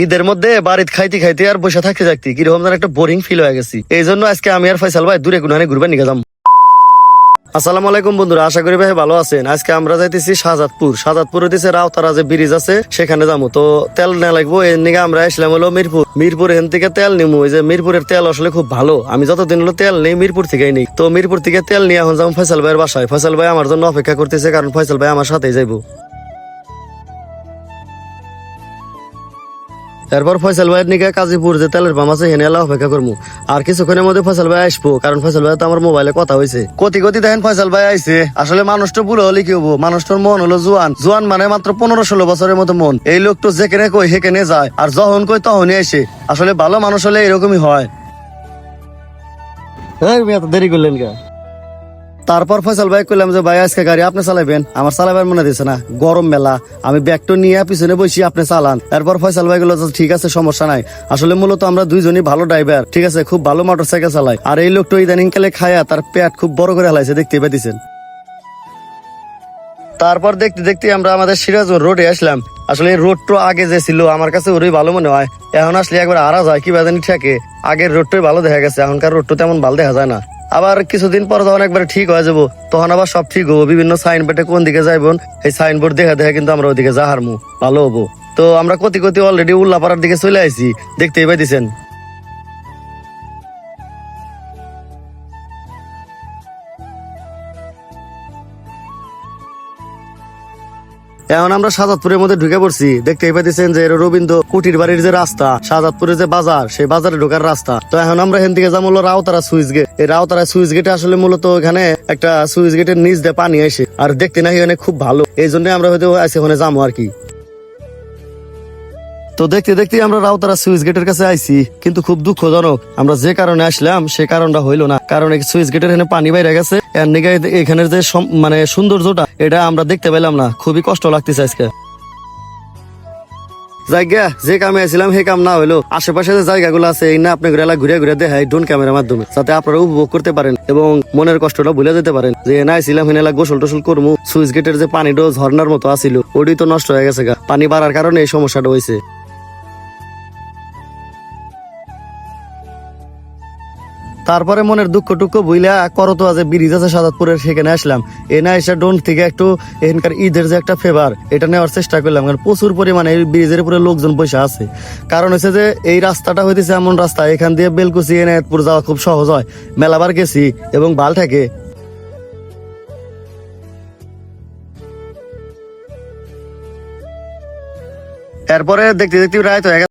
ঈদের মধ্যে বাড়িতে খাইতে খাইতে আর বসে থাকতে থাকতে কিরকম যেন একটা বোরিং ফিল হয়ে গেছি। এই জন্য আজকে আমি আর ফয়সাল ভাই দূরে কোনখানে ঘুরবে নিয়ে গেলাম। আসসালামু আলাইকুম বন্ধুরা, আশা করি ভাই ভালো আছেন। আজকে আমরা যাইতেছি শাহজাদপুরে দিছে রাউতারা যে ব্রিজ আছে সেখানে যাবো। তো তেল না লাগবো এর নিকে আমরা আসলাম হলো মিরপুর এখান থেকে তেল নিমু। এই যে মিরপুরের তেল আসলে খুব ভালো, আমি যতদিন হলো তেল নেই মিরপুর থেকেই নেই। তো মিরপুর থেকে তেল নিয়ে এখন যাবো ফয়সাল ভাইয়ের বাসায়। ফয়সাল ভাই আমার জন্য অপেক্ষা করতেছে, কারণ ফয়সাল ভাই আমার সাথেই যাইবো। এরপর ফয়সাল ভাইয়ের নিকে কাজীপুর যে তেলের পাম্প আছে হেনে এলা অপেক্ষা করবো। আর কিছুক্ষণের মধ্যে ফয়সাল ভাই আসবো, কারণ ফয়সাল ভাই তো আমার মোবাইলে কথা হয়েছে। কতি দেখেন ফয়সাল ভাই আইছে। আসলে মানুষটা বুড়ো হলে কি হবো, মানুষটার মন হলো জোয়ান মানে মাত্র 15-16 বছরের মতো মন। এই লোক তো যেখানে কই সেখানে যায়, আর যখন কই তখনই আসে। আসলে ভালো মানুষ হলে এরকমই হয়। দেরি করলেন কে? তারপর ফয়সাল ভাই কইলাম যে ভাই আজকে গাড়ি আপনি চালাবেন, আমার চালাবার মনে দিচ্ছে না, গরম মেলা, আমি ব্যাগটা নিয়ে পিছনে বসি, আপনি চালান। এরপর ফয়সাল ভাই গুলো ঠিক আছে সমস্যা নাই। আসলে মূলত আমরা দুইজনই ভালো ড্রাইভার, ঠিক আছে, খুব ভালো মোটরসাইকেল চালাই। আর এই লোকটা ইদানিং কালে খায়া তার পেট খুব বড় করে হালাইছে, দেখতে পাইতেছেন। তারপর দেখতে দেখতে আমরা আমাদের সিরাজগঞ্জ রোডে আসলাম। আসলে এই রোডটা আগে যে ছিল আমার কাছে ওরই ভালো মনে হয়, এখন আসলে একবার আরা যায় কি বাজানি ঠেকে। আগের রোডটাই ভালো দেখা গেছে, এখনকার রোডটা তেমন ভালো দেখা যায় না। আবার কিছুদিন পর যখন একবার ঠিক হয়ে যাবো তখন আবার সব ঠিক হবো। বিভিন্ন সাইনবোর্ডে কোন দিকে যাইবেন এই সাইনবোর্ড দেখা দেখা কিন্তু আমরা ওদিকে যা হারমু, ভালো হবো। তো আমরা কতি অলরেডি উল্লাপাড়ার দিকে চলে আসি, দেখতেই পাইতেছেন। এখন আমরা শাহজাদপুরের মধ্যে ঢুকে পড়ছি, দেখতেই পাইতেছেন যে রবীন্দ্র কুটির বাড়ির যে রাস্তা, শাহজাদপুরের যে বাজার, সেই বাজারে ঢোকার রাস্তা। তো এখন আমরা এখান থেকে যাবো রাউতারা সুইচ গেট। এই রাউতারা সুইচ গেটে আসলে মূলত এখানে একটা সুইচ গেটের নিচ দিয়ে পানি আসে, আর দেখতে নাকি এখানে খুব ভালো। এই জন্য আমরা হয়তো ওখানে যাবো আর কি। তো দেখতে দেখতে আমরা রাউতারা সুইচ গেটের কাছে আইছি, কিন্তু খুব দুঃখজনক আমরা যে কারণে আসলাম সে কারণটা হইলো না। কারণ এই সুইচ গেটের এখানে পানি বাইরে গেছে, এর নিগে এখানের যে মানে সৌন্দর্যটা এটা আমরা দেখতে পেলাম না। খুবই কষ্ট লাগতেছে আজকে। জায়গা যে কামে আসছিলাম সেই কাম না হইলো, আশেপাশে যে জায়গাগুলো আছে এই না আপনি ঘুরে ঘুরে দেখাই ড্রোন ক্যামেরার মাধ্যমে, যাতে আপনারা উপভোগ করতে পারেন এবং মনের কষ্টটা ভুলে যেতে পারেন। যে না আসছিলাম হেনেলা গোসল টোসল করবো, সুইচ গেটের যে পানিটা ঝর্ণার মতো আসিল ওটি তো নষ্ট হয়ে গেছে, পানি বাড়ার কারণে এই সমস্যাটা হয়েছে। তারপরে মনের দুঃখ টুক্ষ বুইলা করতোয়া যে ব্রিজ আছে শাহজাদপুরের সেখানে আসলাম। এনে এসে ডোন থেকে একটু এখানকার ঈদের যে একটা ফেভার এটা নেওয়ার চেষ্টা করলাম, কারণ প্রচুর পরিমাণে এই ব্রিজের উপরে লোকজন বসে আছে। কারণ হচ্ছে যে এই রাস্তাটা হইতেছে এমন রাস্তা, এখান দিয়ে বেলকুচি এনায়েতপুর যাওয়া খুব সহজ হয়। মেলাবার গেছি এবং ভাল থাকে। এরপরে দেখতে দেখতে রাত হয়ে গেছে।